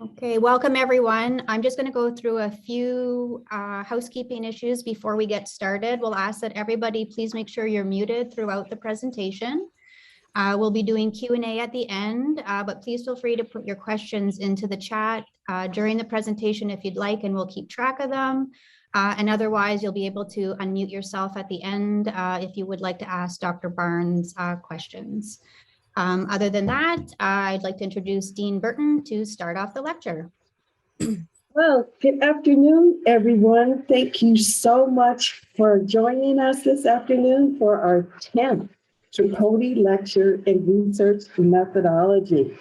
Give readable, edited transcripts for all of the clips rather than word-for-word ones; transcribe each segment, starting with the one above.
Okay, welcome everyone. I'm just going to go through a few housekeeping issues before we get started. We'll ask that everybody please make sure you're muted throughout the presentation. We'll be doing Q&A at the end, but please feel free to put your questions into the chat during the presentation if you'd like, and we'll keep track of them. And otherwise, you'll be able to unmute yourself at the end if you would like to ask Dr. Barnes questions. Other than that, I'd like to introduce Dean Burton to start off the lecture. Well, good afternoon, everyone. Thank you so much for joining us this afternoon for our 10th Tripodi Lecture in Research Methodology.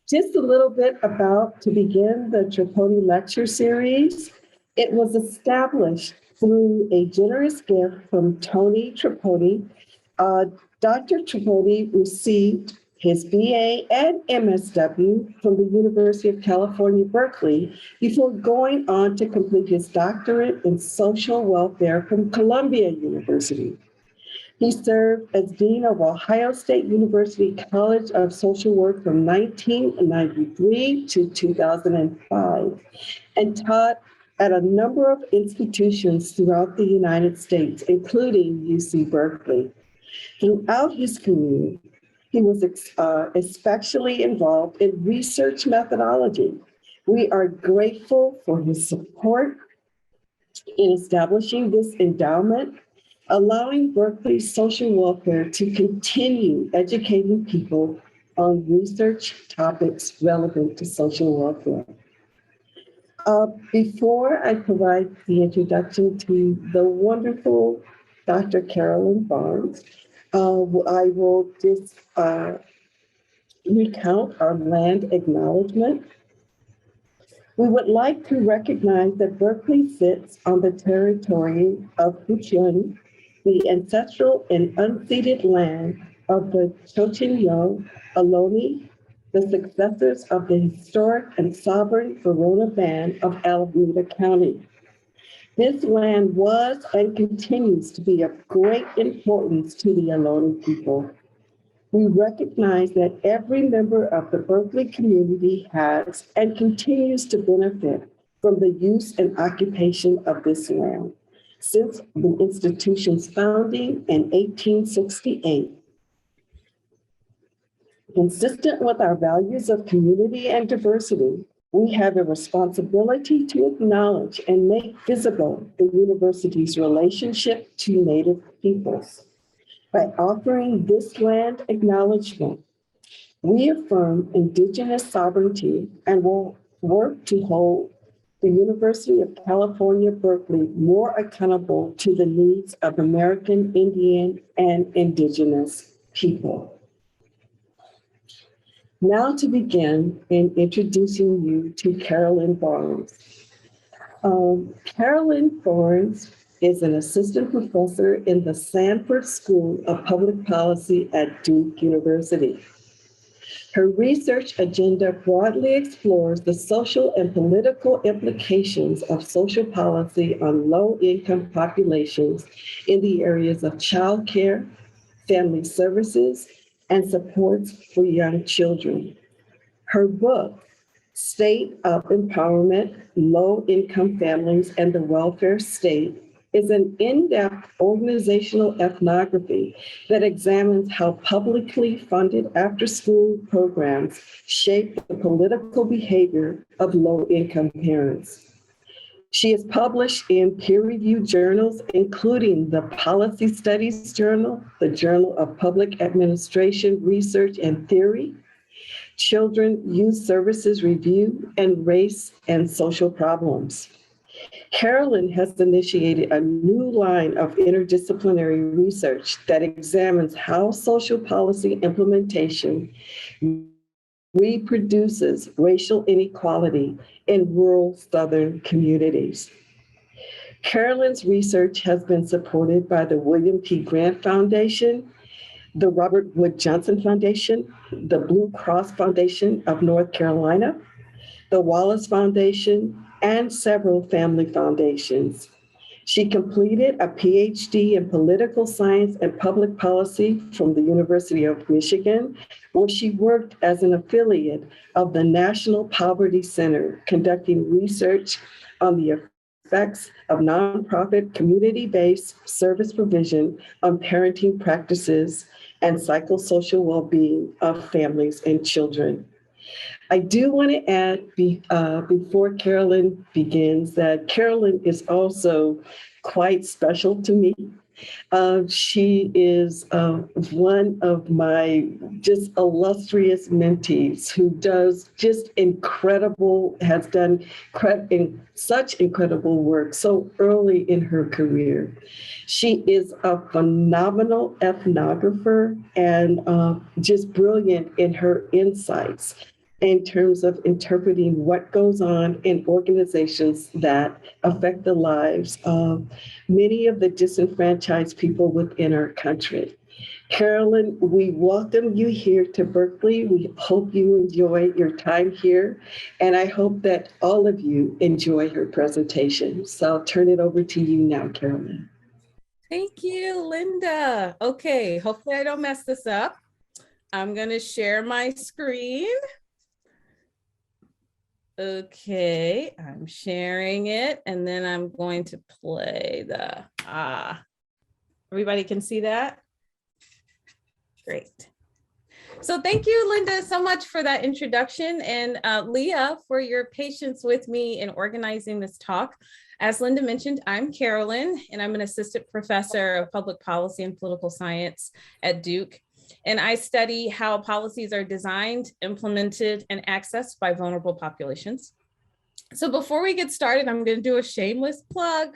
Just a little bit about to begin the Tripodi Lecture series. It was established through a generous gift from Tony Tripodi. Dr. Tripodi received his BA and MSW from the University of California, Berkeley, before going on to complete his doctorate in social welfare from Columbia University. He served as Dean of Ohio State University College of Social Work from 1993 to 2005, and taught at a number of institutions throughout the United States, including UC Berkeley. Throughout his career, he was especially involved in research methodology. We are grateful for his support in establishing this endowment, allowing Berkeley Social Welfare to continue educating people on research topics relevant to social welfare. Before I provide the introduction to the wonderful Dr. Carolyn Barnes, I will just recount our land acknowledgement. We would like to recognize that Berkeley sits on the territory of Huchun, the ancestral and unceded land of the Chochenyo Ohlone, the successors of the historic and sovereign Verona Band of Alameda County. This land was and continues to be of great importance to the Ohlone people. We recognize that every member of the Berkeley community has and continues to benefit from the use and occupation of this land since the institution's founding in 1868. Consistent with our values of community and diversity, we have a responsibility to acknowledge and make visible the university's relationship to Native peoples. By offering this land acknowledgement, we affirm Indigenous sovereignty and will work to hold the University of California, Berkeley more accountable to the needs of American Indian and Indigenous people. Now to begin in introducing you to Carolyn Barnes. Carolyn Barnes is an assistant professor in the Sanford School of Public Policy at Duke University. Her research agenda broadly explores the social and political implications of social policy on low-income populations in the areas of childcare, family services, and supports for young children. Her book, State of Empowerment, Low-Income Families and the Welfare State, is an in-depth organizational ethnography that examines how publicly funded after-school programs shape the political behavior of low-income parents. She is published in peer-reviewed journals, including the Policy Studies Journal, the Journal of Public Administration Research and Theory, Children Youth Services Review, and Race and Social Problems. Carolyn has initiated a new line of interdisciplinary research that examines how social policy implementation reproduces racial inequality in rural Southern communities. Carolyn's research has been supported by the William P. Grant Foundation, the Robert Wood Johnson Foundation, the Blue Cross Foundation of North Carolina, the Wallace Foundation, and several family foundations. She completed a PhD in political science and public policy from the University of Michigan, where she worked as an affiliate of the National Poverty Center, conducting research on the effects of nonprofit community-based service provision on parenting practices and psychosocial well-being of families and children. I do want to add before Carolyn begins that Carolyn is also quite special to me. She is one of my just illustrious mentees who does just has done such incredible work so early in her career. She is a phenomenal ethnographer and just brilliant in her insights in terms of interpreting what goes on in organizations that affect the lives of many of the disenfranchised people within our country. Carolyn, we welcome you here to Berkeley. We hope you enjoy your time here, and I hope that all of you enjoy her presentation. So I'll turn it over to you now, Carolyn. Thank you, Linda. Okay, hopefully I don't mess this up. I'm going to share my screen. Okay, I'm sharing it, and then I'm going to play the, everybody can see that? Great. So thank you, Linda, so much for that introduction, and Leah, for your patience with me in organizing this talk. As Linda mentioned, I'm Carolyn, and I'm an assistant professor of public policy and political science at Duke. And I study how policies are designed, implemented, and accessed by vulnerable populations. So before we get started, I'm going to do a shameless plug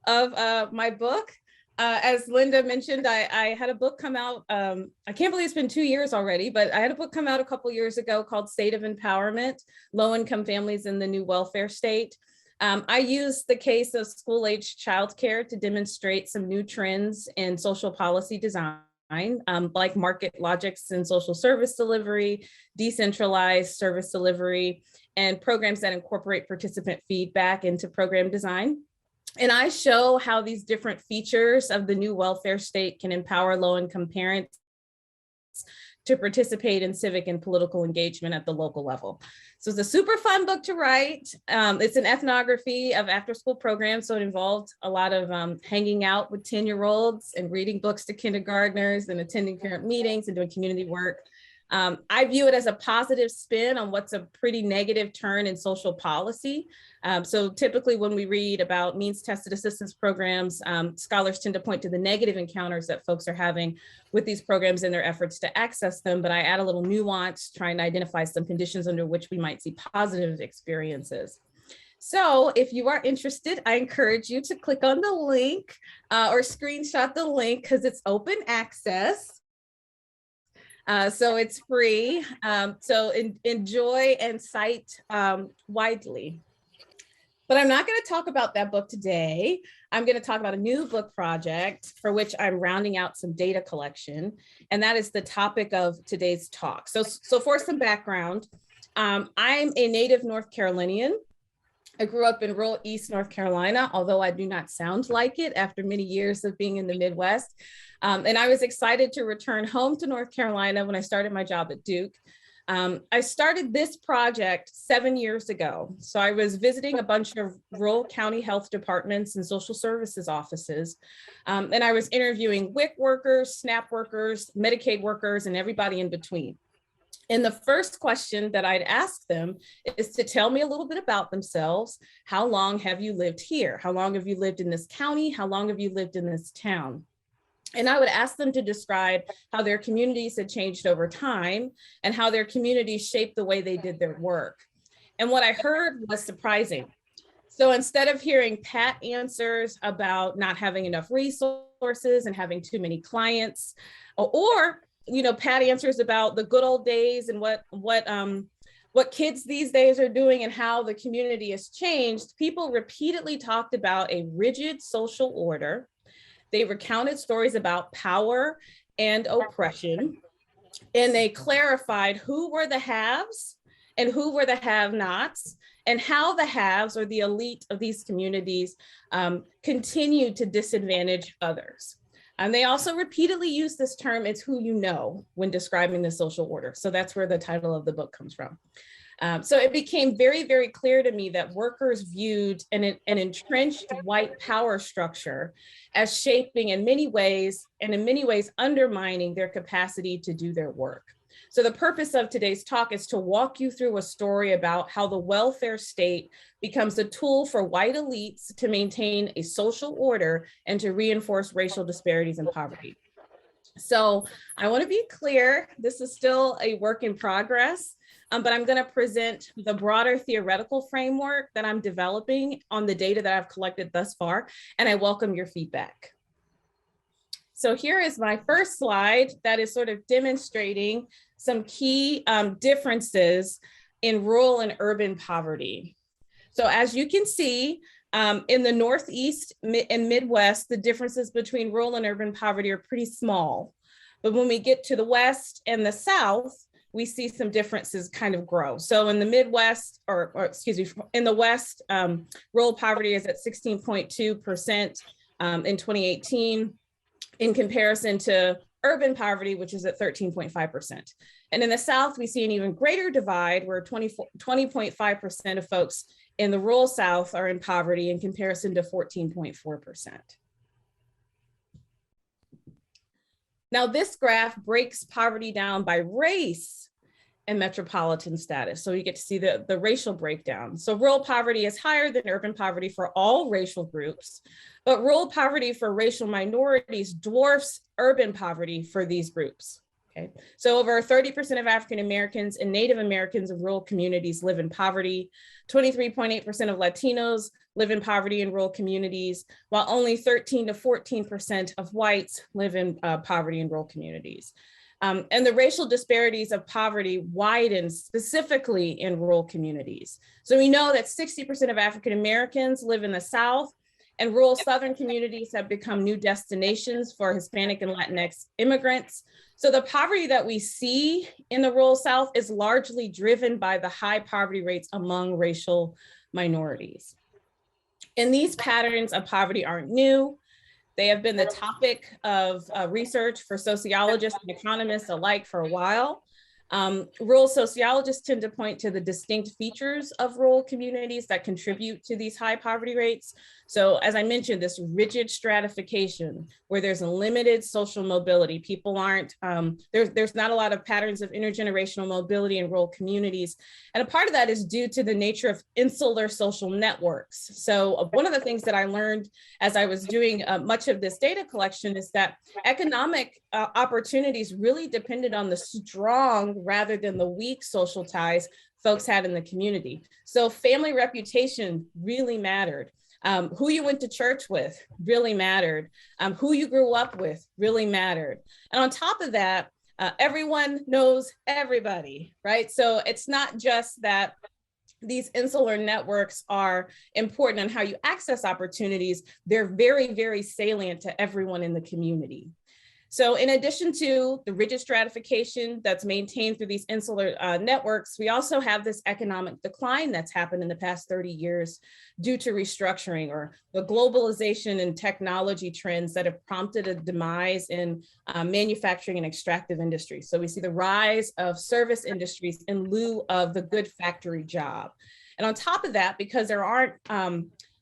of my book. As Linda mentioned, I had a book come out, I can't believe it's been 2 years already, but I had a book come out a couple years ago called State of Empowerment, Low-Income Families in the New Welfare State. I used the case of school-age childcare to demonstrate some new trends in social policy design. Like market logics in social service delivery, decentralized service delivery, and programs that incorporate participant feedback into program design. And I show how these different features of the new welfare state can empower low-income parents to participate in civic and political engagement at the local level. So it's a super fun book to write. It's an ethnography of after-school programs, so it involved a lot of hanging out with 10-year-olds and reading books to kindergartners and attending parent meetings and doing community work. I view it as a positive spin on what's a pretty negative turn in social policy. So typically when we read about means-tested assistance programs, scholars tend to point to the negative encounters that folks are having with these programs in their efforts to access them, but I add a little nuance trying to identify some conditions under which we might see positive experiences. So if you are interested, I encourage you to click on the link or screenshot the link because it's open access. So it's free. So enjoy and cite widely. But I'm not going to talk about that book today. I'm going to talk about a new book project for which I'm rounding out some data collection. And that is the topic of today's talk. So for some background, I'm a native North Carolinian. I grew up in rural East North Carolina, although I do not sound like it after many years of being in the Midwest. And I was excited to return home to North Carolina when I started my job at Duke. I started this project 7 years ago. So I was visiting a bunch of rural county health departments and social services offices. And I was interviewing WIC workers, SNAP workers, Medicaid workers, and everybody in between. And the first question that I'd ask them is to tell me a little bit about themselves. How long have you lived here? How long have you lived in this county? How long have you lived in this town? And I would ask them to describe how their communities had changed over time and how their communities shaped the way they did their work. And what I heard was surprising. So instead of hearing pat answers about not having enough resources and having too many clients, or pat answers about the good old days and what kids these days are doing and how the community has changed, people repeatedly talked about a rigid social order. They recounted stories about power and oppression, and they clarified who were the haves and who were the have-nots, and how the haves or the elite of these communities continued to disadvantage others. And they also repeatedly use this term, it's who you know, when describing the social order. So that's where the title of the book comes from. So it became very, very clear to me that workers viewed an entrenched white power structure as shaping in many ways, and in many ways undermining their capacity to do their work. So the purpose of today's talk is to walk you through a story about how the welfare state becomes a tool for white elites to maintain a social order and to reinforce racial disparities and poverty. So I want to be clear, this is still a work in progress, but I'm going to present the broader theoretical framework that I'm developing on the data that I've collected thus far, and I welcome your feedback. So here is my first slide that is sort of demonstrating some key differences in rural and urban poverty. So as you can see, in the Northeast and Midwest, the differences between rural and urban poverty are pretty small. But when we get to the West and the South, we see some differences kind of grow. So in the Midwest, or excuse me, in the West, rural poverty is at 16.2% in 2018, in comparison to urban poverty, which is at 13.5%. And in the South, we see an even greater divide where 20.5% of folks in the rural South are in poverty in comparison to 14.4%. Now, this graph breaks poverty down by race and metropolitan status. So you get to see the racial breakdown. So rural poverty is higher than urban poverty for all racial groups, but rural poverty for racial minorities dwarfs urban poverty for these groups. Okay, so over 30% of African Americans and Native Americans in rural communities live in poverty. 23.8% of Latinos live in poverty in rural communities, while only 13 to 14% of whites live in poverty in rural communities. And the racial disparities of poverty widen specifically in rural communities. So we know that 60% of African Americans live in the South, and rural Southern communities have become new destinations for Hispanic and Latinx immigrants. So the poverty that we see in the rural South is largely driven by the high poverty rates among racial minorities. And these patterns of poverty aren't new. They have been the topic of research for sociologists and economists alike for a while. Rural sociologists tend to point to the distinct features of rural communities that contribute to these high poverty rates. So as I mentioned, this rigid stratification where there's a limited social mobility. People aren't, there's not a lot of patterns of intergenerational mobility in rural communities. And a part of that is due to the nature of insular social networks. So one of the things that I learned as I was doing much of this data collection is that economic opportunities really depended on the strong rather than the weak social ties folks had in the community. So family reputation really mattered. Who you went to church with really mattered. Who you grew up with really mattered. And on top of that, everyone knows everybody, right? So it's not just that these insular networks are important on how you access opportunities. They're very, very salient to everyone in the community. So in addition to the rigid stratification that's maintained through these insular networks, we also have this economic decline that's happened in the past 30 years due to restructuring or the globalization and technology trends that have prompted a demise in manufacturing and extractive industries. So we see the rise of service industries in lieu of the good factory job. And on top of that, because there aren't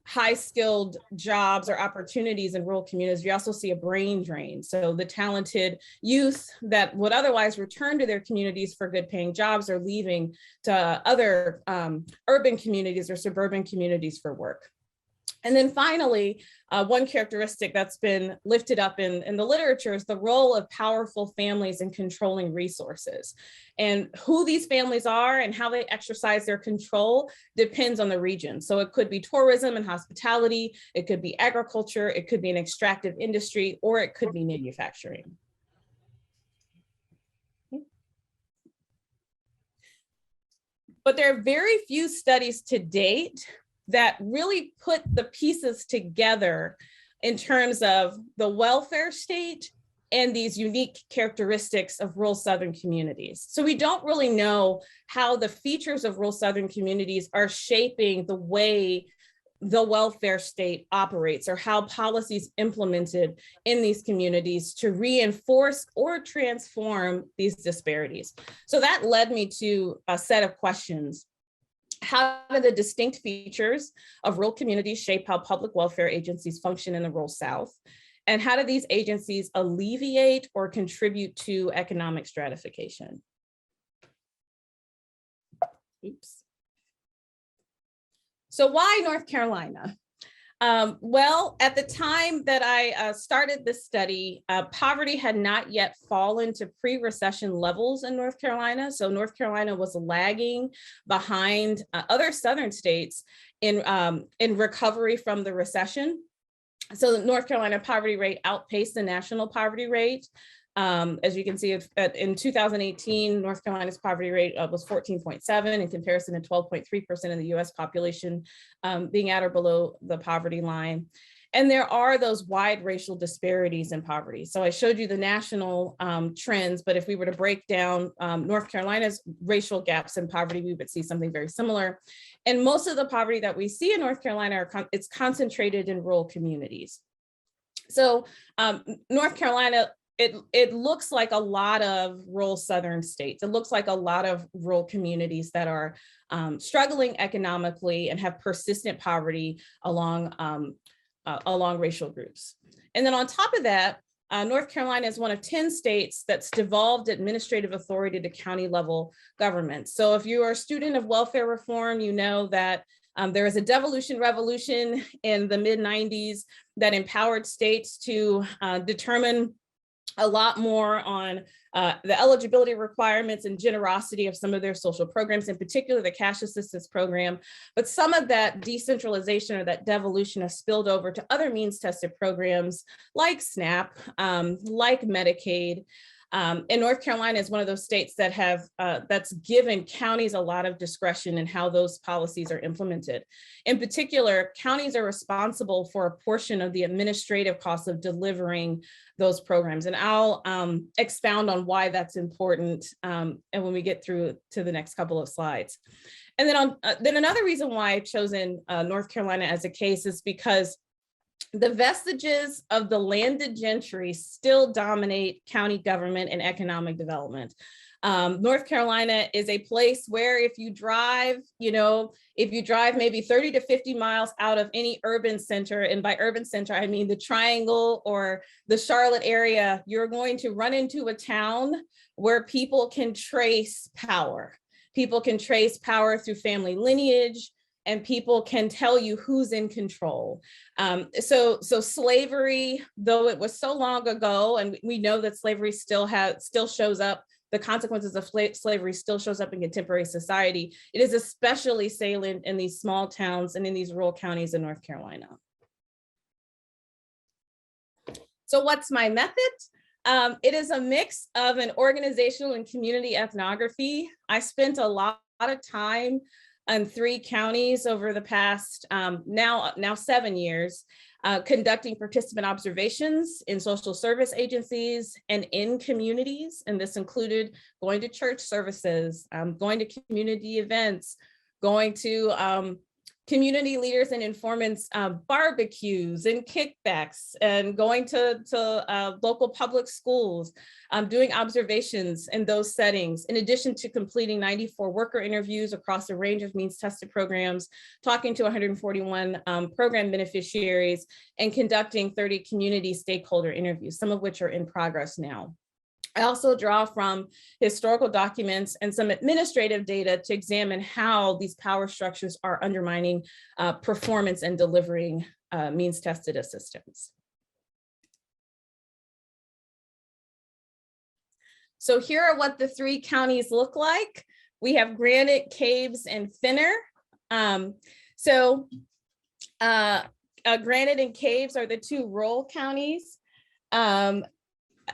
high-skilled jobs or opportunities in rural communities, we also see a brain drain. So the talented youth that would otherwise return to their communities for good-paying jobs are leaving to other urban communities or suburban communities for work. And then finally, one characteristic that's been lifted up in the literature is the role of powerful families in controlling resources. And who these families are and how they exercise their control depends on the region. So it could be tourism and hospitality, it could be agriculture, it could be an extractive industry, or it could be manufacturing. But there are very few studies to date that really put the pieces together in terms of the welfare state and these unique characteristics of rural Southern communities. So we don't really know how the features of rural Southern communities are shaping the way the welfare state operates, or how policies implemented in these communities to reinforce or transform these disparities. So that led me to a set of questions. How do the distinct features of rural communities shape how public welfare agencies function in the rural South? And how do these agencies alleviate or contribute to economic stratification? Oops. So why North Carolina? Well, at the time that I started this study, poverty had not yet fallen to pre-recession levels in North Carolina. So North Carolina was lagging behind other Southern states in recovery from the recession. So the North Carolina poverty rate outpaced the national poverty rate. As you can see, in 2018, North Carolina's poverty rate was 14.7 in comparison to 12.3% of the US population being at or below the poverty line. And there are those wide racial disparities in poverty. So I showed you the national trends, but if we were to break down North Carolina's racial gaps in poverty, we would see something very similar. And most of the poverty that we see in North Carolina, it's concentrated in rural communities. So North Carolina, it looks like a lot of rural Southern states. It looks like a lot of rural communities that are struggling economically and have persistent poverty along racial groups. And then on top of that, North Carolina is one of 10 states that's devolved administrative authority to county level government. So if you are a student of welfare reform, you know that there was a devolution revolution in the mid-90s that empowered states to determine a lot more on the eligibility requirements and generosity of some of their social programs, in particular the cash assistance program. But some of that decentralization or that devolution has spilled over to other means tested programs like SNAP, like Medicaid. And North Carolina is one of those states that have that's given counties a lot of discretion in how those policies are implemented. In particular, counties are responsible for a portion of the administrative costs of delivering those programs. And I'll expound on why that's important and when we get through to the next couple of slides. And then another reason why I've chosen North Carolina as a case is because the vestiges of the landed gentry still dominate county government and economic development. North Carolina is a place where if you drive, maybe 30 to 50 miles out of any urban center, and by urban center, I mean the Triangle or the Charlotte area, you're going to run into a town where people can trace power. People can trace power through family lineage, and people can tell you who's in control. So slavery, though it was so long ago, and we know that slavery still shows up, the consequences of slavery still shows up in contemporary society. It is especially salient in these small towns and in these rural counties in North Carolina. So what's my method? It is a mix of an organizational and community ethnography. I spent a lot of time in 3 counties over the past now 7 years, conducting participant observations in social service agencies and in communities. And this included going to church services, going to community events, going to community leaders and informants barbecues and kickbacks, and going to local public schools, doing observations in those settings, in addition to completing 94 worker interviews across a range of means tested programs, talking to 141 program beneficiaries, and conducting 30 community stakeholder interviews, some of which are in progress now. I also draw from historical documents and some administrative data to examine how these power structures are undermining performance and delivering means tested assistance. So here are what the 3 counties look like. We have Granite, Caves, and Finner. Granite and Caves are the 2 rural counties.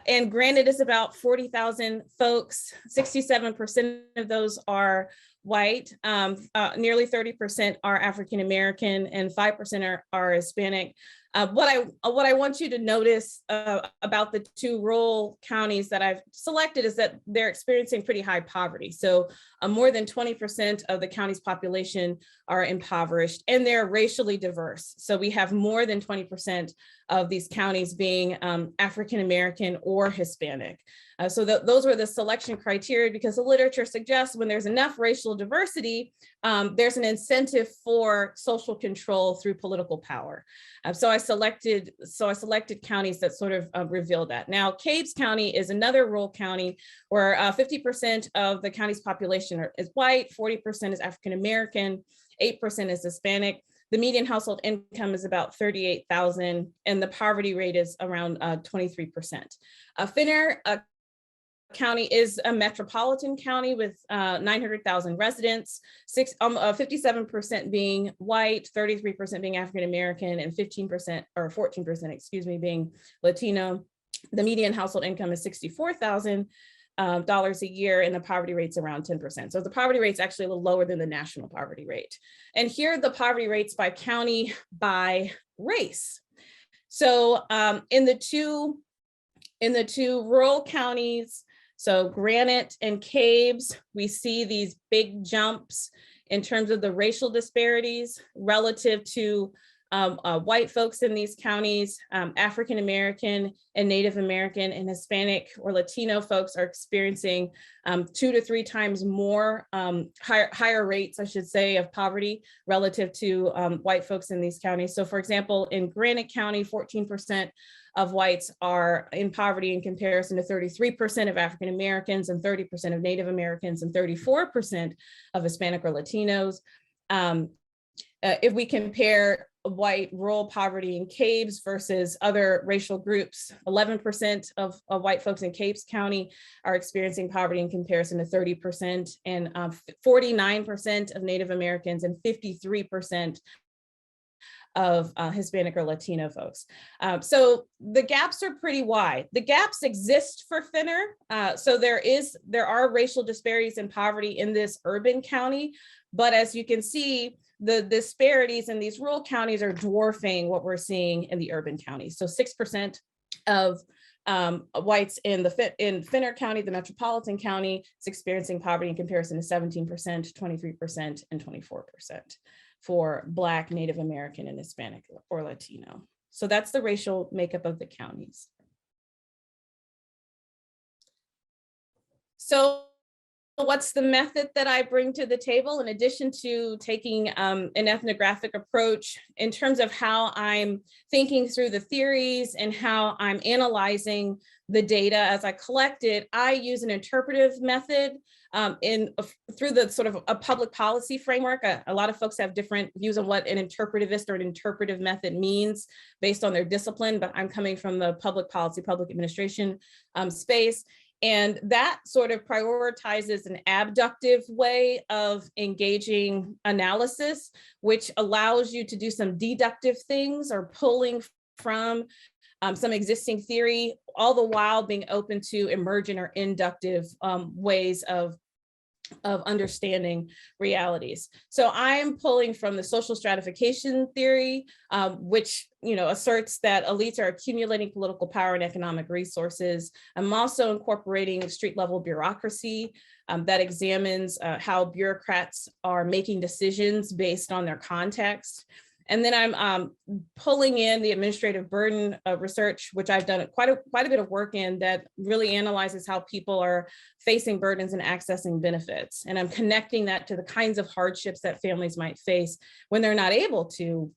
And Granite is about 40,000 folks. 67% of those are white. Nearly 30% are African-American, and 5% are Hispanic. What I want you to notice about the two rural counties that I've selected is that they're experiencing pretty high poverty. So more than 20% of the county's population are impoverished, and they're racially diverse. So we have more than 20% of these counties being African-American or Hispanic. So those were the selection criteria, because the literature suggests when there's enough racial diversity, there's an incentive for social control through political power. So I selected counties that sort of reveal that. Now, Cades County is another rural county where 50% of the county's population is white, 40% is African-American, 8% is Hispanic. The median household income is about $38,000, and the poverty rate is around 23%. Finner County is a metropolitan county with 900,000 residents, 57% being white, 33% being African-American, and 15% or 14%, excuse me, being Latino. The median household income is $64,000 a year, and the poverty rate's around 10%. So the poverty rate's actually a little lower than the national poverty rate. And here are the poverty rates by county by race. So in the two rural counties, so Granite and Cades, we see these big jumps in terms of the racial disparities relative to white folks in these counties. African-American and Native American and Hispanic or Latino folks are experiencing 2 to 3 times more higher rates, I should say, of poverty relative to white folks in these counties. So for example, in Granite County, 14% of whites are in poverty in comparison to 33% of African Americans and 30% of Native Americans and 34% of Hispanic or Latinos. If we compare white rural poverty in Cades versus other racial groups, 11% of white folks in Cades County are experiencing poverty in comparison to 30%, and 49% of Native Americans and 53% of Hispanic or Latino folks. So the gaps are pretty wide. The gaps exist for Finner. So there are racial disparities in poverty in this urban county, but as you can see, the disparities in these rural counties are dwarfing what we're seeing in the urban counties. So 6% of whites in Finner County, the metropolitan county, is experiencing poverty in comparison to 17%, 23%, and 24% for Black, Native American, and Hispanic or Latino. So that's the racial makeup of the counties. So what's the method that I bring to the table in addition to taking an ethnographic approach in terms of how I'm thinking through the theories and how I'm analyzing the data as I collect it? I use an interpretive method through the sort of a public policy framework. A lot of folks have different views on what an interpretivist or an interpretive method means based on their discipline, but I'm coming from the public policy, public administration space. And that sort of prioritizes an abductive way of engaging analysis, which allows you to do some deductive things or pulling from some existing theory, all the while being open to emergent or inductive ways of understanding realities. So I'm pulling from the social stratification theory, which asserts that elites are accumulating political power and economic resources. I'm also incorporating street level bureaucracy that examines how bureaucrats are making decisions based on their context. And then I'm pulling in the administrative burden research, which I've done quite a bit of work in, that really analyzes how people are facing burdens and accessing benefits. And I'm connecting that to the kinds of hardships that families might face when they're not able to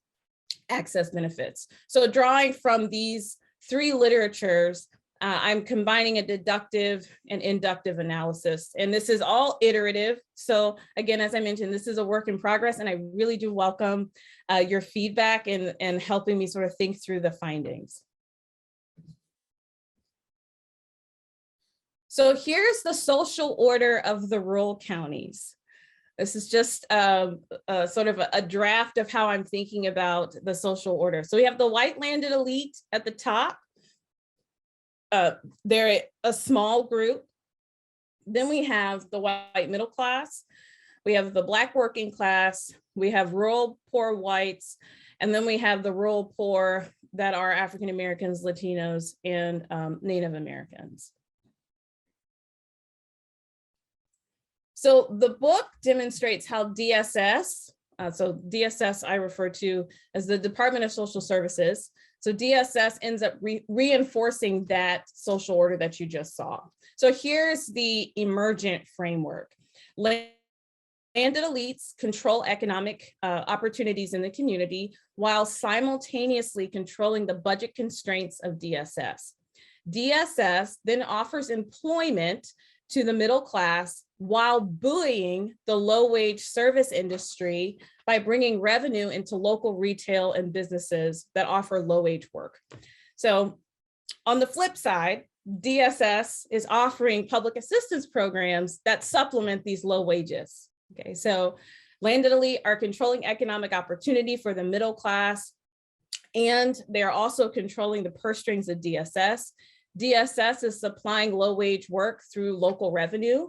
access benefits. So drawing from these 3 literatures, I'm combining a deductive and inductive analysis, and this is all iterative. So again, as I mentioned, this is a work in progress, and I really do welcome your feedback and helping me sort of think through the findings. So here's the social order of the rural counties. This is just sort of a draft of how I'm thinking about the social order. So we have the white landed elite at the top. They're a small group. Then we have the white middle class. We have the Black working class. We have rural poor whites. And then we have the rural poor that are African Americans, Latinos, and Native Americans. So the book demonstrates how DSS, so DSS I refer to as the Department of Social Services. So DSS ends up reinforcing that social order that you just saw. So here's the emergent framework. Landed elites control economic opportunities in the community while simultaneously controlling the budget constraints of DSS. DSS then offers employment to the middle class while buoying the low-wage service industry by bringing revenue into local retail and businesses that offer low-wage work. So on the flip side, DSS is offering public assistance programs that supplement these low wages. Okay, so landed elite are controlling economic opportunity for the middle class, and they're also controlling the purse strings of DSS. DSS is supplying low wage work through local revenue,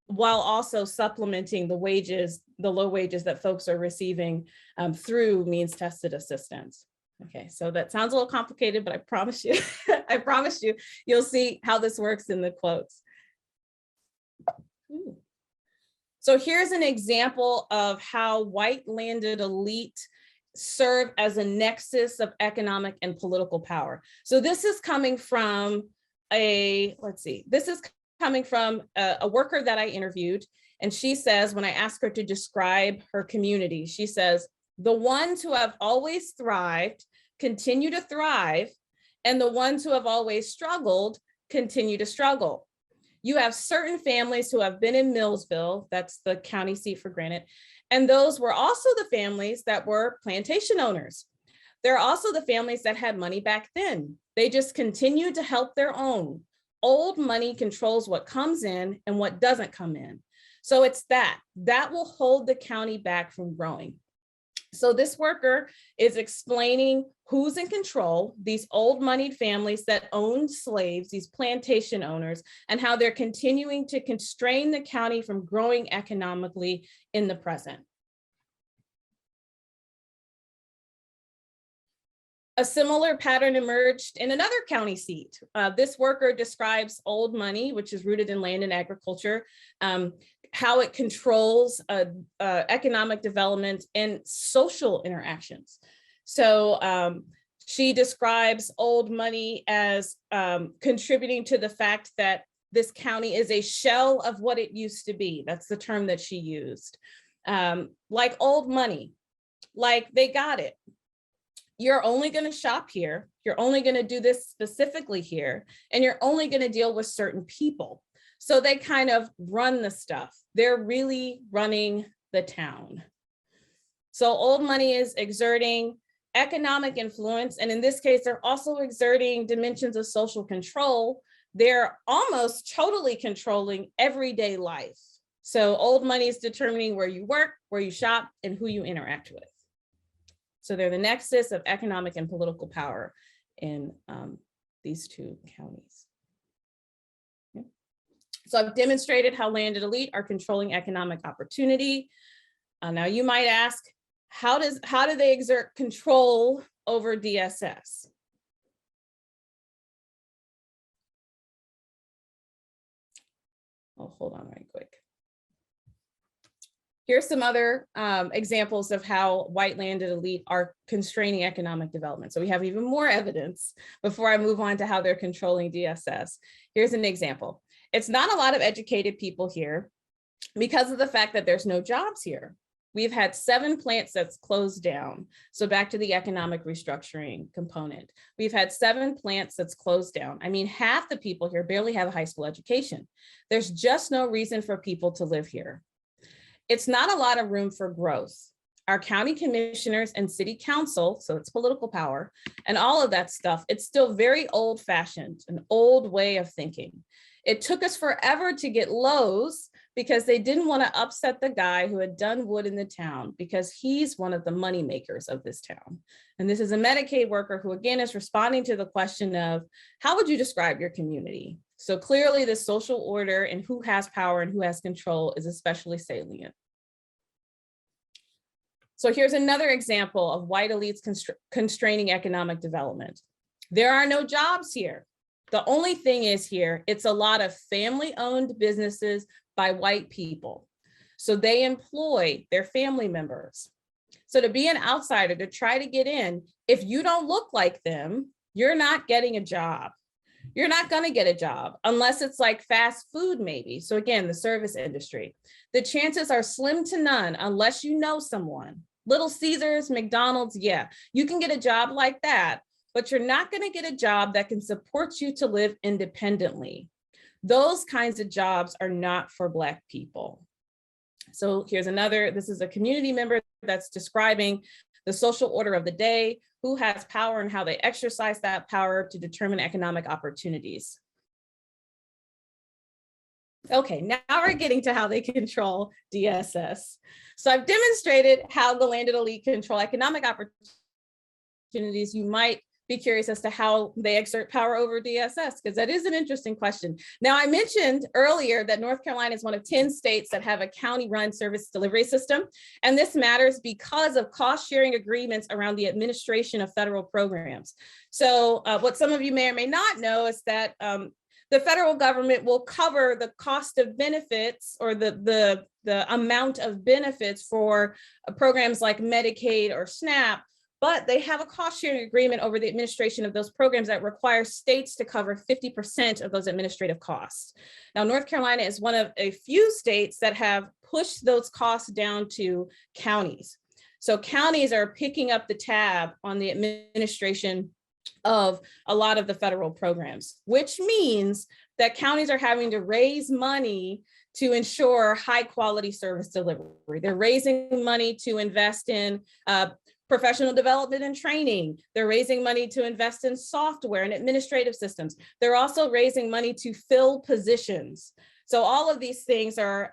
while also supplementing the wages, the low wages that folks are receiving through means tested assistance. Okay, so that sounds a little complicated, but I promise you, I promise you, you'll see how this works in the quotes. So here's an example of how white landed elite serve as a nexus of economic and political power. So this is coming from a worker that I interviewed, and she says, when I asked her to describe her community, she says, the ones who have always thrived continue to thrive, and the ones who have always struggled continue to struggle. You have certain families who have been in Millsville, that's the county seat for Granite, and those were also the families that were plantation owners. There are also the families that had money back then. They just continued to help their own. Old money controls what comes in and what doesn't come in. So it's that will hold the county back from growing. So this worker is explaining who's in control, these old moneyed families that owned slaves, these plantation owners, and how they're continuing to constrain the county from growing economically in the present. A similar pattern emerged in another county seat. This worker describes old money, which is rooted in land and agriculture, how it controls economic development and social interactions. So she describes old money as contributing to the fact that this county is a shell of what it used to be. That's the term that she used. Like old money, like they got it. You're only going to shop here. You're only going to do this specifically here, and you're only going to deal with certain people. So they kind of run the stuff. They're really running the town. So old money is exerting economic influence. And in this case, they're also exerting dimensions of social control. They're almost totally controlling everyday life. So old money is determining where you work, where you shop, and who you interact with. So they're the nexus of economic and political power in these two counties. Okay. So I've demonstrated how landed elite are controlling economic opportunity. Now you might ask, how do they exert control over DSS? Oh, hold on right quick. Here's some other examples of how white landed elite are constraining economic development. So we have even more evidence before I move on to how they're controlling DSS. Here's an example. It's not a lot of educated people here because of the fact that there's no jobs here. We've had 7 plants that's closed down. So back to the economic restructuring component. We've had 7 plants that's closed down. I mean, half the people here barely have a high school education. There's just no reason for people to live here. It's not a lot of room for growth. Our county commissioners and city council, so it's political power, and all of that stuff, it's still very old fashioned, an old way of thinking. It took us forever to get Lowe's because they didn't want to upset the guy who had done wood in the town because he's one of the money makers of this town. And this is a Medicaid worker who again is responding to the question of, how would you describe your community? So clearly the social order and who has power and who has control is especially salient. So here's another example of white elites constraining economic development. There are no jobs here. The only thing is here, it's a lot of family-owned businesses by white people. So they employ their family members. So to be an outsider, to try to get in, if you don't look like them, you're not getting a job. You're not going to get a job unless it's like fast food, maybe. So again, the service industry. The chances are slim to none unless you know someone. Little Caesars, McDonald's, yeah, you can get a job like that, but you're not going to get a job that can support you to live independently. Those kinds of jobs are not for Black people. So here's another, this is a community member that's describing the social order of the day, who has power and how they exercise that power to determine economic opportunities. Okay, now we're getting to how they control DSS. So I've demonstrated how the landed elite control economic opportunities. You might be curious as to how they exert power over DSS, because that is an interesting question. Now, I mentioned earlier that North Carolina is one of 10 states that have a county-run service delivery system. And this matters because of cost-sharing agreements around the administration of federal programs. So what some of you may or may not know is that the federal government will cover the cost of benefits or the amount of benefits for programs like Medicaid or SNAP, but they have a cost sharing agreement over the administration of those programs that require states to cover 50% of those administrative costs. Now, North Carolina is one of a few states that have pushed those costs down to counties. So counties are picking up the tab on the administration of a lot of the federal programs, which means that counties are having to raise money to ensure high quality service delivery. They're raising money to invest in professional development and training. They're raising money to invest in software and administrative systems. They're also raising money to fill positions. So all of these things are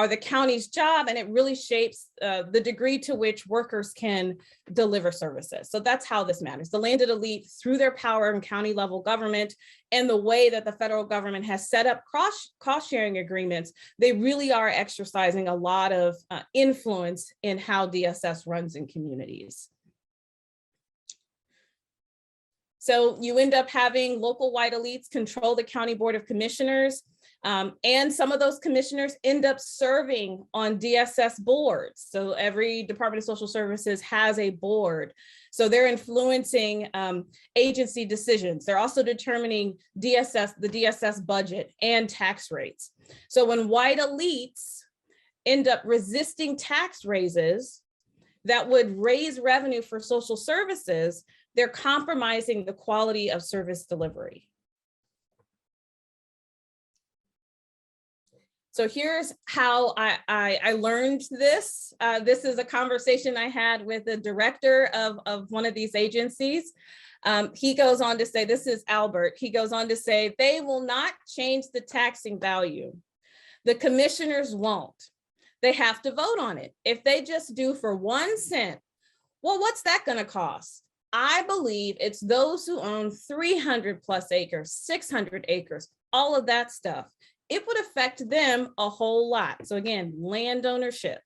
the county's job, and it really shapes the degree to which workers can deliver services. So that's how this matters. The landed elite, through their power in county level government and the way that the federal government has set up cost sharing agreements, they really are exercising a lot of influence in how DSS runs in communities. So you end up having local white elites control the county board of commissioners. And some of those commissioners end up serving on DSS boards. So every Department of Social Services has a board. So they're influencing agency decisions. They're also determining the DSS budget and tax rates. So when white elites end up resisting tax raises that would raise revenue for social services, they're compromising the quality of service delivery. So here's how I learned this. This is a conversation I had with the director of one of these agencies. He goes on to say, this is Albert, he goes on to say, they will not change the taxing value. The commissioners won't. They have to vote on it. If they just do for 1 cent, well, what's that gonna cost? I believe it's those who own 300 plus acres, 600 acres, all of that stuff. It would affect them a whole lot. So again, land ownership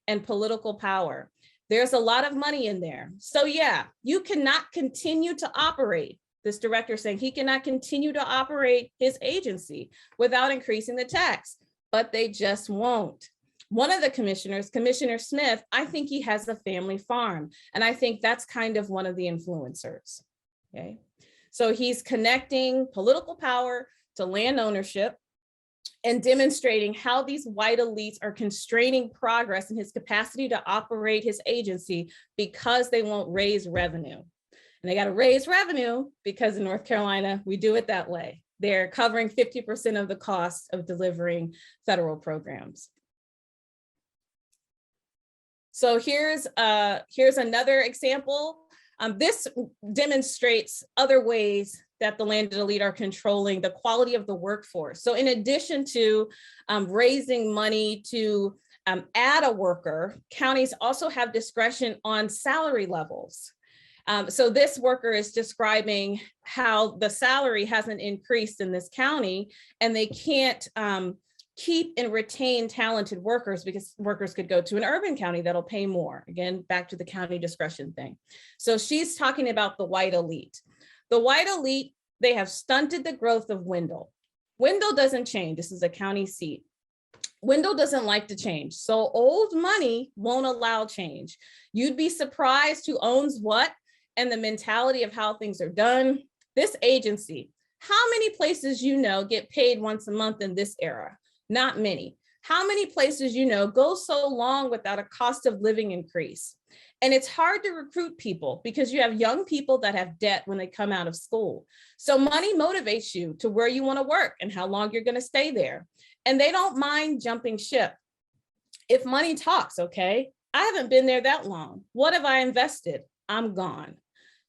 and political power. There's a lot of money in there. So yeah, you cannot continue to operate, this director saying he cannot continue to operate his agency without increasing the tax, but they just won't. One of the commissioners, Commissioner Smith, I think he has a family farm. And I think that's kind of one of the influencers, okay? So he's connecting political power to land ownership and demonstrating how these white elites are constraining progress in his capacity to operate his agency because they won't raise revenue. And they got to raise revenue because in North Carolina, we do it that way. They're covering 50% of the cost of delivering federal programs. So here's another example. This demonstrates other ways that the landed elite are controlling the quality of the workforce. So in addition to raising money to add a worker, counties also have discretion on salary levels. So this worker is describing how the salary hasn't increased in this county and they can't keep and retain talented workers, because workers could go to an urban county that'll pay more. Again, back to the county discretion thing. So she's talking about the white elite. The white elite, they have stunted the growth of Wendell. Wendell doesn't change. This is a county seat. Wendell doesn't like to change. So old money won't allow change. You'd be surprised who owns what and the mentality of how things are done. This agency, how many places you know get paid once a month in this era? Not many. How many places you know go so long without a cost of living increase? And it's hard to recruit people because you have young people that have debt when they come out of school. So money motivates you to where you want to work and how long you're going to stay there. And they don't mind jumping ship. If money talks, okay, I haven't been there that long. What have I invested? I'm gone.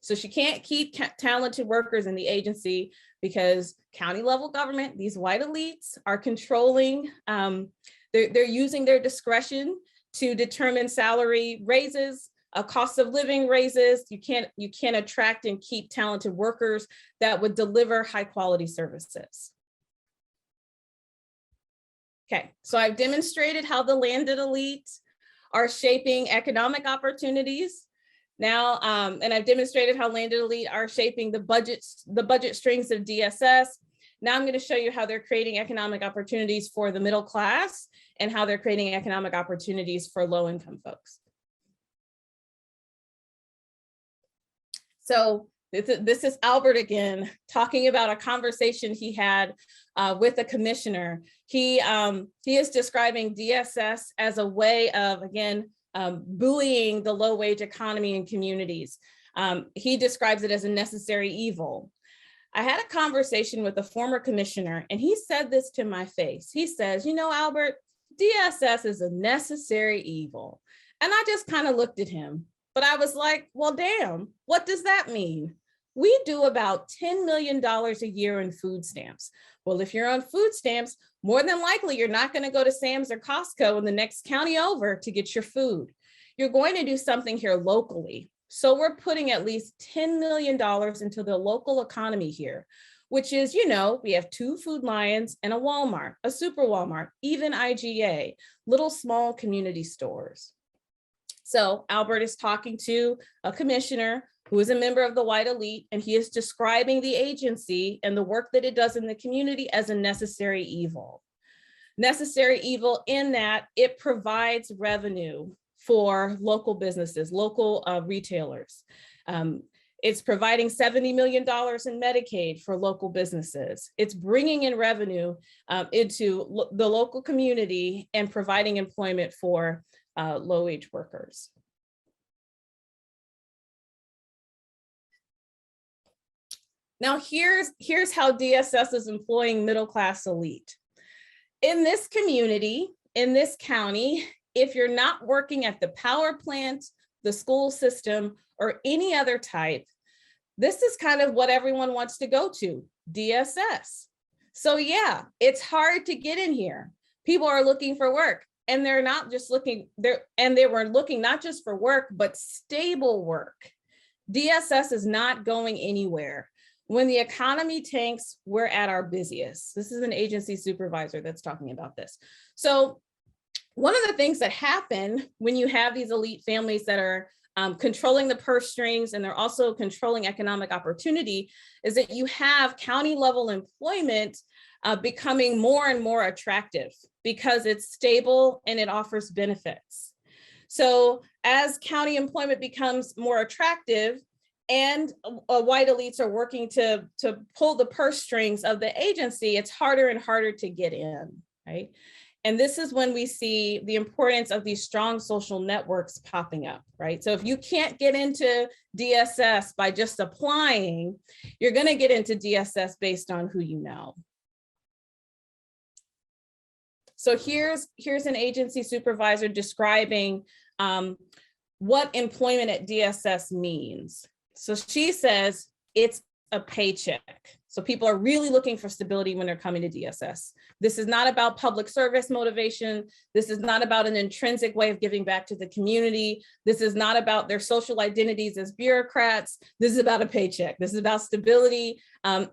So she can't keep talented workers in the agency because county level government, these white elites are controlling, they're using their discretion to determine salary raises, cost of living raises. You can't attract and keep talented workers that would deliver high quality services. Okay, so I've demonstrated how the landed elite are shaping economic opportunities. Now, and I've demonstrated how landed elite are shaping the budget strings of DSS. Now I'm going to show you how they're creating economic opportunities for the middle class and how they're creating economic opportunities for low-income folks. So this is Albert again, talking about a conversation he had with a commissioner. He is describing DSS as a way of, again, buoying the low wage economy in communities. He describes it as a necessary evil. I had a conversation with a former commissioner and he said this to my face. He says, you know, Albert, DSS is a necessary evil. And I just kind of looked at him, but I was like, well, damn, what does that mean? We do about $10 million a year in food stamps. Well, if you're on food stamps, more than likely, you're not going to go to Sam's or Costco in the next county over to get your food. You're going to do something here locally. So we're putting at least $10 million into the local economy here, which is, you know, we have 2 Food Lions and a Walmart, a super Walmart, even IGA, little small community stores. So Albert is talking to a commissioner who is a member of the white elite, and he is describing the agency and the work that it does in the community as a necessary evil. Necessary evil in that it provides revenue for local businesses, local retailers. It's providing $70 million in Medicaid for local businesses. It's bringing in revenue into the local community and providing employment for low-wage workers. Now here's how DSS is employing middle-class elite. In this community, in this county, if you're not working at the power plant, the school system, or any other type, this is kind of what everyone wants to go to, DSS. So yeah, it's hard to get in here. People are looking for work, and they're not just looking, they were looking not just for work, but stable work. DSS is not going anywhere. When the economy tanks, we're at our busiest. This is an agency supervisor that's talking about this. So one of the things that happen when you have these elite families that are controlling the purse strings and they're also controlling economic opportunity is that you have county level employment becoming more and more attractive because it's stable and it offers benefits. So as county employment becomes more attractive, and white elites are working to pull the purse strings of the agency, it's harder and harder to get in, right? And this is when we see the importance of these strong social networks popping up, right? So if you can't get into DSS by just applying, you're gonna get into DSS based on who you know. So here's an agency supervisor describing what employment at DSS means. So she says it's a paycheck. So people are really looking for stability when they're coming to DSS. This is not about public service motivation. This is not about an intrinsic way of giving back to the community. This is not about their social identities as bureaucrats. This is about a paycheck. This is about stability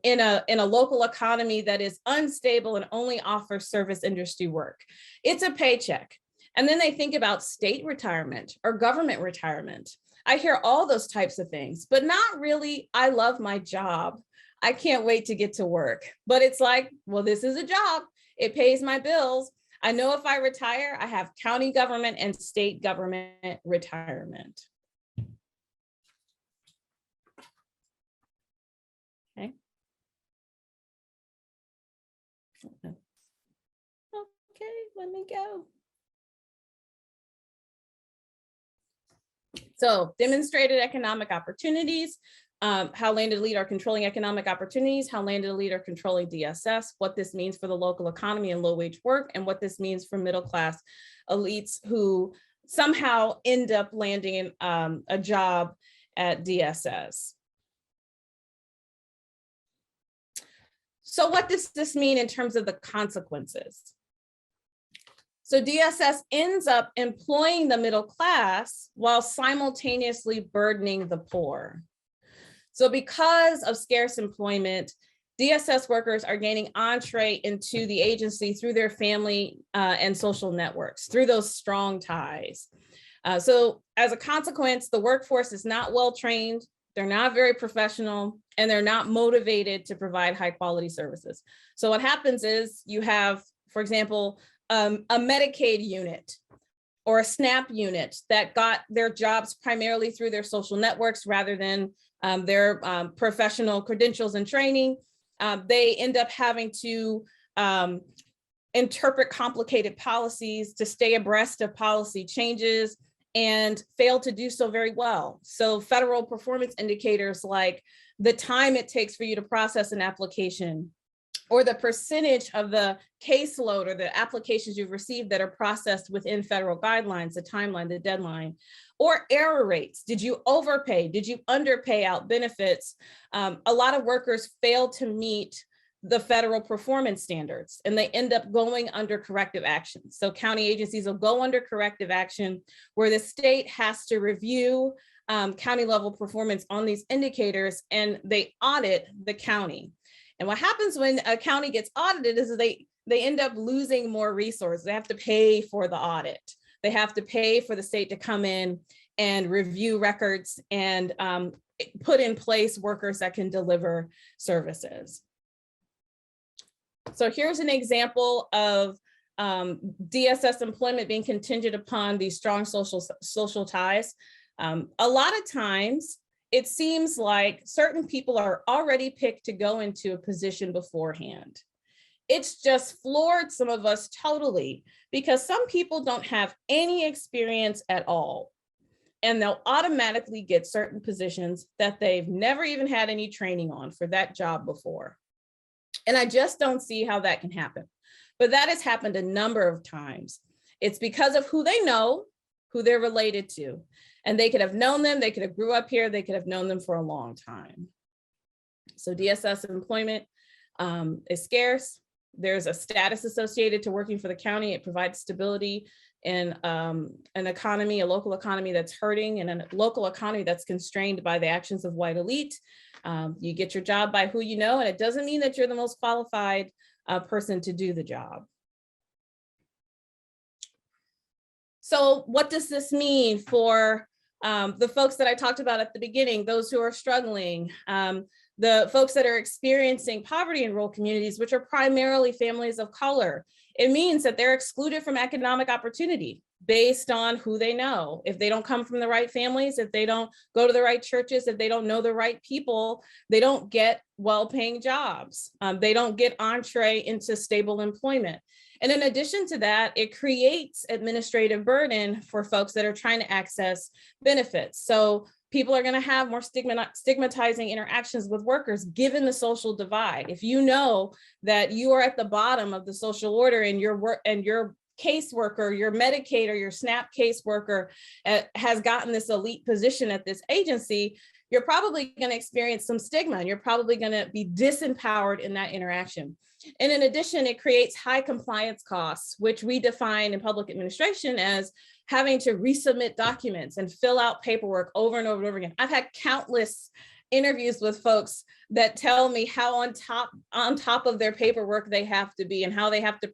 in a local economy that is unstable and only offers service industry work. It's a paycheck. And then they think about state retirement or government retirement. I hear all those types of things, but not really, I love my job. I can't wait to get to work. But it's like, well, this is a job. It pays my bills. I know if I retire, I have county government and state government retirement. Okay. Okay, let me go. So demonstrated economic opportunities, how landed elite are controlling economic opportunities, how landed elite are controlling DSS, what this means for the local economy and low wage work, and what this means for middle class elites who somehow end up landing in a job at DSS. So what does this mean in terms of the consequences? So DSS ends up employing the middle class while simultaneously burdening the poor. So because of scarce employment, DSS workers are gaining entree into the agency through their family and social networks, through those strong ties. So as a consequence, the workforce is not well trained, they're not very professional, and they're not motivated to provide high quality services. So what happens is you have, for example, a Medicaid unit or a SNAP unit that got their jobs primarily through their social networks rather than their professional credentials and training. They end up having to interpret complicated policies to stay abreast of policy changes and fail to do so very well. So federal performance indicators like the time it takes for you to process an application, or the percentage of the caseload or the applications you've received that are processed within federal guidelines, the timeline, the deadline, or error rates. Did you overpay? Did you underpay out benefits? A lot of workers fail to meet the federal performance standards and they end up going under corrective action. So county agencies will go under corrective action where the state has to review county level performance on these indicators and they audit the county. And what happens when a county gets audited is they end up losing more resources. They have to pay for the audit. They have to pay for the state to come in and review records and put in place workers that can deliver services. So here's an example of DSS employment being contingent upon these strong social ties. A lot of times, it seems like certain people are already picked to go into a position beforehand. It's just floored some of us totally because some people don't have any experience at all. And they'll automatically get certain positions that they've never even had any training on for that job before. And I just don't see how that can happen. But that has happened a number of times. It's because of who they know, who they're related to. And they could have known them, they could have grew up here, they could have known them for a long time. So DSS employment is scarce. There's a status associated to working for the county. It provides stability in an economy, a local economy that's hurting, and a local economy that's constrained by the actions of white elite. You get your job by who you know, and it doesn't mean that you're the most qualified person to do the job. So what does this mean for the folks that I talked about at the beginning, those who are struggling, the folks that are experiencing poverty in rural communities, which are primarily families of color? It means that they're excluded from economic opportunity based on who they know. If they don't come from the right families, if they don't go to the right churches, if they don't know the right people, they don't get well-paying jobs. They don't get entree into stable employment. And in addition to that, it creates administrative burden for folks that are trying to access benefits. So people are going to have more stigmatizing interactions with workers given the social divide. If you know that you are at the bottom of the social order and your caseworker, your Medicaid or your SNAP caseworker has gotten this elite position at this agency, you're probably going to experience some stigma, and you're probably going to be disempowered in that interaction. And in addition, it creates high compliance costs, which we define in public administration as having to resubmit documents and fill out paperwork over and over and over again. I've had countless interviews with folks that tell me how on top of their paperwork they have to be, and how they have to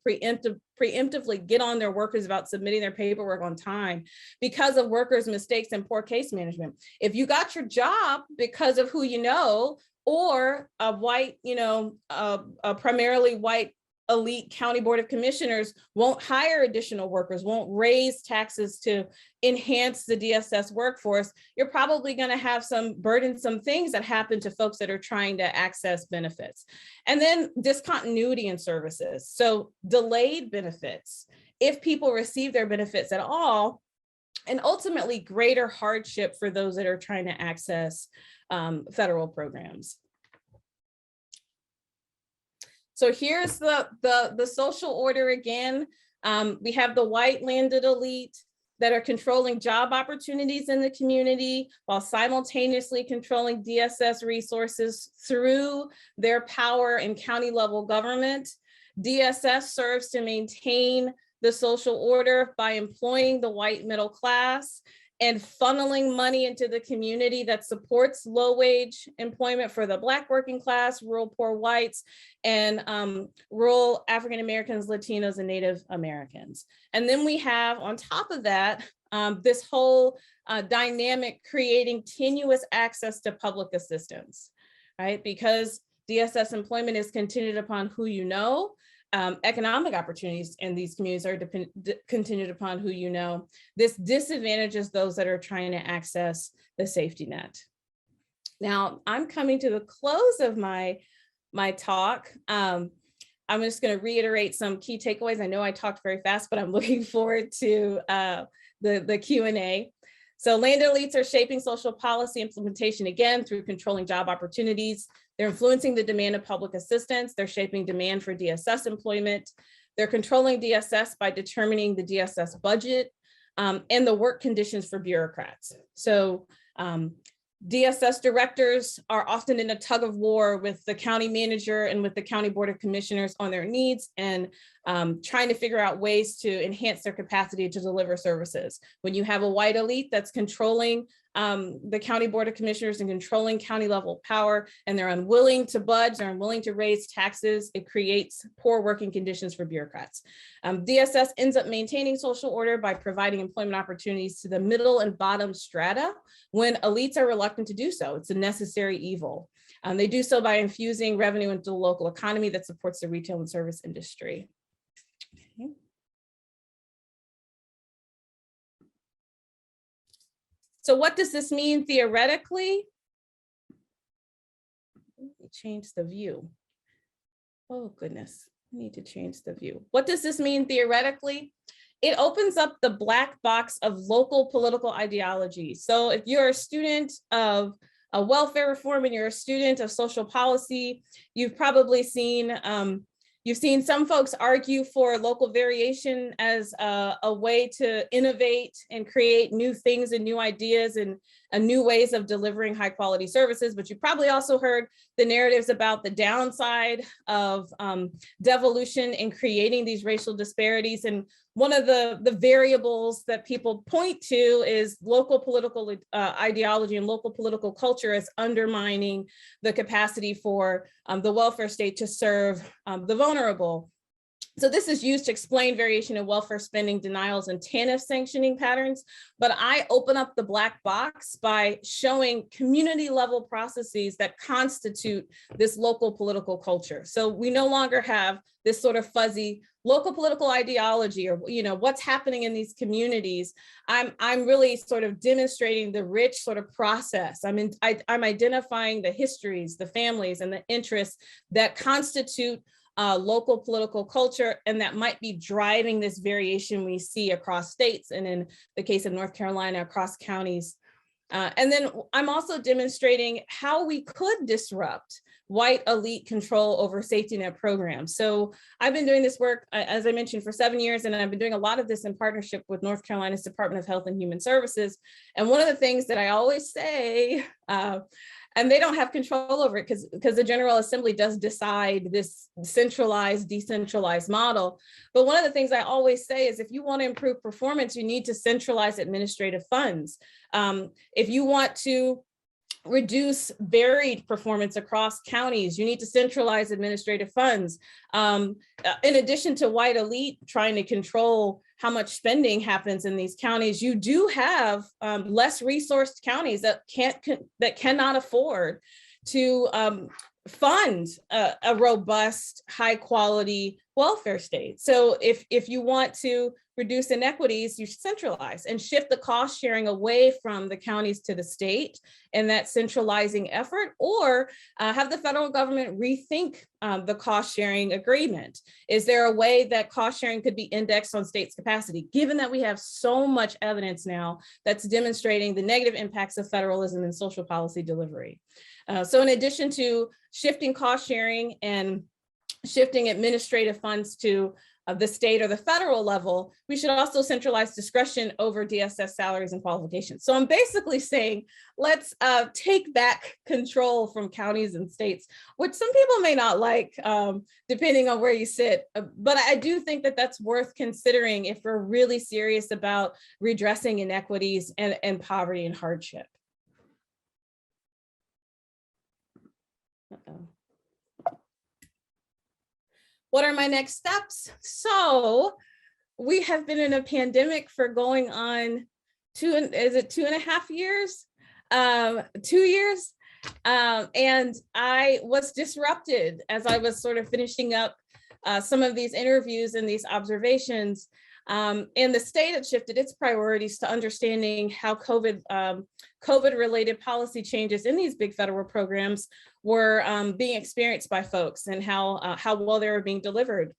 preemptively get on their workers about submitting their paperwork on time because of workers' mistakes and poor case management. If you got your job because of who you know, or a white, a primarily white elite county board of commissioners won't hire additional workers, won't raise taxes to enhance the DSS workforce, you're probably going to have some burdensome things that happen to folks that are trying to access benefits. And then discontinuity in services. So delayed benefits, if people receive their benefits at all, and ultimately greater hardship for those that are trying to access federal programs. So here's the social order again. We have the white landed elite that are controlling job opportunities in the community while simultaneously controlling DSS resources through their power in county level government. DSS serves to maintain the social order by employing the white middle class and funneling money into the community that supports low wage employment for the Black working class, rural poor whites, and rural African Americans, Latinos, and Native Americans. And then we have on top of that, this whole dynamic creating tenuous access to public assistance, right? Because DSS employment is contingent upon who you know. Economic opportunities in these communities are contingent upon who you know. This disadvantages those that are trying to access the safety net. Now, I'm coming to the close of my talk. I'm just going to reiterate some key takeaways. I know I talked very fast, but I'm looking forward to the Q&A. So landed elites are shaping social policy implementation again through controlling job opportunities. They're influencing the demand of public assistance. They're shaping demand for DSS employment. They're controlling DSS by determining the DSS budget and the work conditions for bureaucrats. So DSS directors are often in a tug of war with the county manager and with the county board of commissioners on their needs and trying to figure out ways to enhance their capacity to deliver services. When you have a white elite that's controlling the county board of commissioners and controlling county level power, and they're unwilling to budge, they're unwilling to raise taxes, it creates poor working conditions for bureaucrats. DSS ends up maintaining social order by providing employment opportunities to the middle and bottom strata when elites are reluctant to do so. It's a necessary evil. They do so by infusing revenue into the local economy that supports the retail and service industry. Okay. So what does this mean theoretically? Let me change the view. Oh goodness, I need to change the view. What does this mean theoretically? It opens up the black box of local political ideology. So if you're a student of welfare reform and you're a student of social policy, you've probably seen some folks argue for local variation as a way to innovate and create new things and new ideas and new ways of delivering high quality services. But you probably also heard the narratives about the downside of devolution and creating these racial disparities. And one of the variables that people point to is local political ideology and local political culture as undermining the capacity for the welfare state to serve the vulnerable. So this is used to explain variation in welfare spending denials and TANF sanctioning patterns, but I open up the black box by showing community level processes that constitute this local political culture. So we no longer have this sort of fuzzy local political ideology or what's happening in these communities. I'm really sort of demonstrating the rich sort of process. I'm identifying the histories, the families, and the interests that constitute local political culture, and that might be driving this variation we see across states, and in the case of North Carolina, across counties And then I'm also demonstrating how we could disrupt white elite control over safety net programs. So I've been doing this work, as I mentioned, for 7 years, and I've been doing a lot of this in partnership with North Carolina's Department of Health and Human Services. And one of the things that I always say, and they don't have control over it because the General Assembly does decide this centralized, decentralized model. But one of the things I always say is if you want to improve performance, you need to centralize administrative funds. If you want to reduce varied performance across counties, you need to centralize administrative funds. In addition to white elite trying to control how much spending happens in these counties, you do have less resourced counties that cannot afford to fund a robust, high quality welfare state. So if you want to reduce inequities, you should centralize and shift the cost sharing away from the counties to the state in that centralizing effort, or have the federal government rethink the cost sharing agreement. Is there a way that cost sharing could be indexed on states' capacity, given that we have so much evidence now that's demonstrating the negative impacts of federalism in social policy delivery? So in addition to shifting cost sharing and shifting administrative funds to the state or the federal level, we should also centralize discretion over DSS salaries and qualifications. So I'm basically saying, let's take back control from counties and states, which some people may not like, depending on where you sit. But I do think that that's worth considering if we're really serious about redressing inequities and poverty and hardship. Uh-oh. What are my next steps? So we have been in a pandemic for going on 2.5 years? 2 years. And I was disrupted as I was sort of finishing up some of these interviews and these observations. And the state had shifted its priorities to understanding how COVID-related policy changes in these big federal programs were being experienced by folks and how well they were being delivered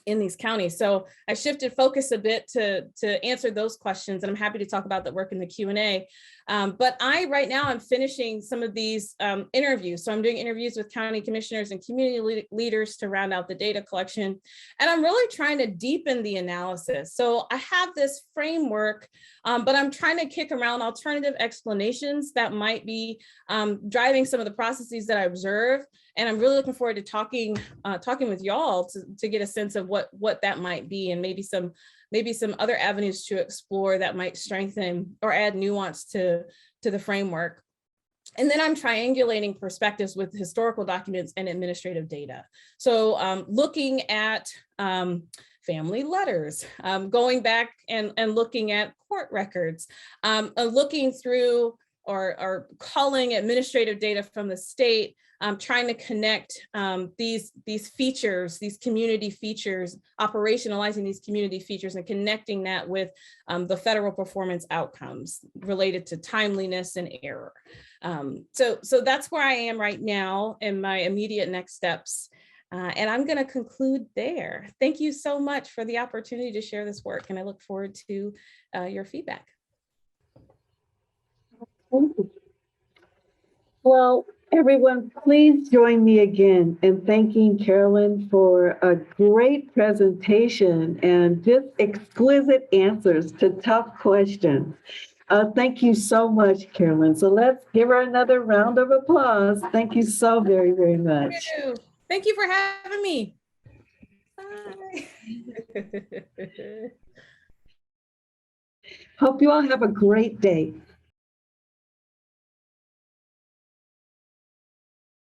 in these counties. So I shifted focus a bit to answer those questions, and I'm happy to talk about that work in the Q&A. But right now I'm finishing some of these interviews. So I'm doing interviews with county commissioners and community leaders to round out the data collection. And I'm really trying to deepen the analysis. So I have this framework, but I'm trying to kick around alternative explanations that might be driving some of the processes that I observe. And I'm really looking forward to talking with y'all to get a sense of what that might be, and maybe some other avenues to explore that might strengthen or add nuance to the framework. And then I'm triangulating perspectives with historical documents and administrative data. So looking at family letters, going back and looking at court records, looking through or culling administrative data from the state, trying to connect these features, these community features, operationalizing these community features and connecting that with the federal performance outcomes related to timeliness and error. So that's where I am right now in my immediate next steps. And I'm going to conclude there. Thank you so much for the opportunity to share this work, and I look forward to your feedback. Well, everyone, please join me again in thanking Carolyn for a great presentation and just exquisite answers to tough questions. Thank you so much, Carolyn. So let's give her another round of applause. Thank you so very, very much. Thank you for having me. Bye. Hope you all have a great day.